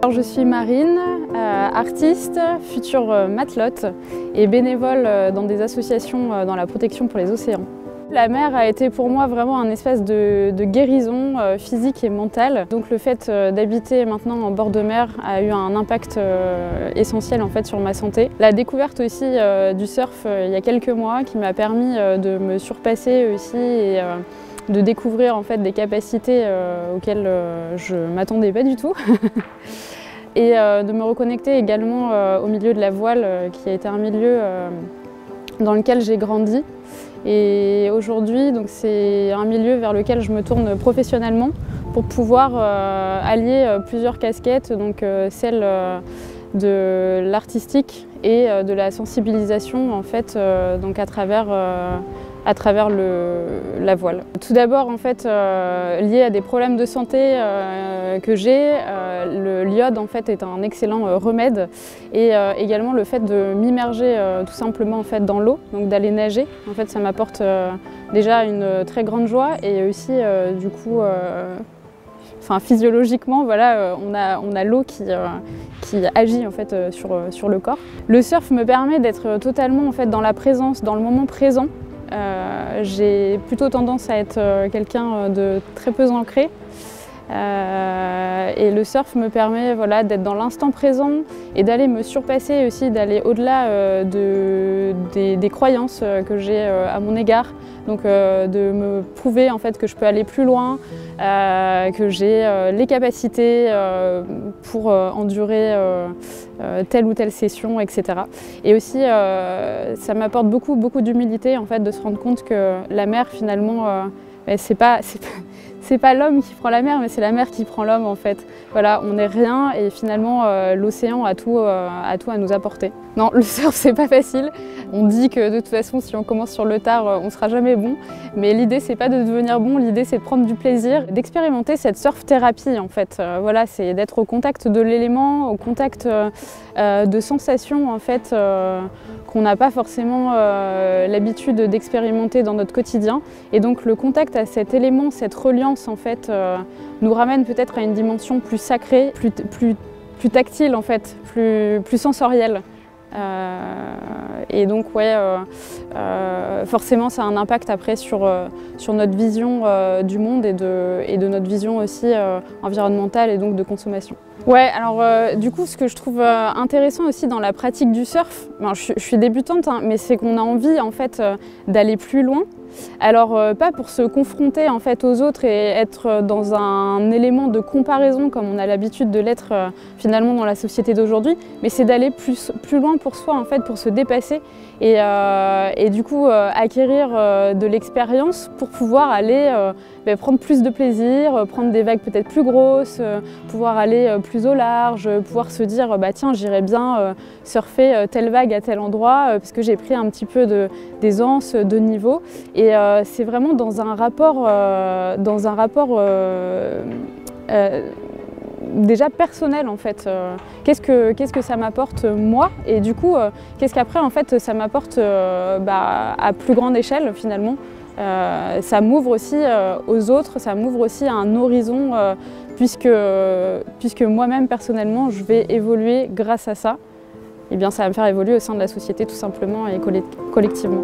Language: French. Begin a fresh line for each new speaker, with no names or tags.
Alors, je suis Marine, artiste, future matelote et bénévole dans des associations dans la protection pour les océans. La mer a été pour moi vraiment un espace de guérison physique et mentale. Donc le fait d'habiter maintenant en bord de mer a eu un impact essentiel en fait sur ma santé. La découverte aussi du surf il y a quelques mois qui m'a permis de me surpasser aussi et de découvrir en fait des capacités auxquelles je ne m'attendais pas du tout. Et de me reconnecter également au milieu de la voile qui a été un milieu dans lequel j'ai grandi. Et aujourd'hui, c'est un milieu vers lequel je me tourne professionnellement pour pouvoir allier plusieurs casquettes, donc celle de l'artistique et de la sensibilisation en fait, donc à travers la voile. Tout d'abord, en fait, lié à des problèmes de santé que j'ai, le l'iode en fait, est un excellent remède et également le fait de m'immerger tout simplement en fait, dans l'eau, donc d'aller nager, en fait, ça m'apporte déjà une très grande joie et aussi du coup, physiologiquement, voilà, on a l'eau qui agit en fait, sur le corps. Le surf me permet d'être totalement en fait, dans la présence, dans le moment présent. J'ai plutôt tendance à être quelqu'un de très peu ancré et le surf me permet voilà, d'être dans l'instant présent et d'aller me surpasser aussi, d'aller au-delà des croyances que j'ai à mon égard. Donc de me prouver en fait, que je peux aller plus loin, que j'ai les capacités pour endurer telle ou telle session, etc. Et aussi, ça m'apporte beaucoup d'humilité en fait, de se rendre compte que la mer finalement, c'est pas l'homme qui prend la mer, mais c'est la mer qui prend l'homme en fait. Voilà, on n'est rien et finalement l'océan a tout à nous apporter. Non, le surf c'est pas facile. On dit que de toute façon si on commence sur le tard, on sera jamais bon. Mais l'idée c'est pas de devenir bon, l'idée c'est de prendre du plaisir, d'expérimenter cette surf thérapie en fait. Voilà, c'est d'être au contact de l'élément, au contact de sensations en fait qu'on n'a pas forcément l'habitude d'expérimenter dans notre quotidien. Et donc le contact à cet élément, cette reliance en fait, nous ramène peut-être à une dimension plus sacrée, plus tactile en fait, plus sensorielle. Et donc ouais, forcément ça a un impact après sur notre vision du monde et de notre vision aussi environnementale et donc de consommation. Ouais, alors du coup ce que je trouve intéressant aussi dans la pratique du surf, je suis débutante hein, mais c'est qu'on a envie en fait d'aller plus loin. Alors pas pour se confronter en fait aux autres et être dans un élément de comparaison comme on a l'habitude de l'être finalement dans la société d'aujourd'hui, mais c'est d'aller plus loin pour soi en fait, pour se dépasser et du coup acquérir de l'expérience pour pouvoir aller prendre plus de plaisir, prendre des vagues peut-être plus grosses, pouvoir aller plus au large, pouvoir se dire tiens j'irais bien surfer telle vague à tel endroit parce que j'ai pris un petit peu d'aisance, de niveau. Et c'est vraiment dans un rapport déjà personnel en fait. Qu'est-ce que ça m'apporte moi et du coup qu'est-ce qu'après en fait ça m'apporte à plus grande échelle finalement. Ça m'ouvre aussi aux autres, ça m'ouvre aussi à un horizon puisque moi-même personnellement je vais évoluer grâce à ça. Et bien ça va me faire évoluer au sein de la société tout simplement et collectivement.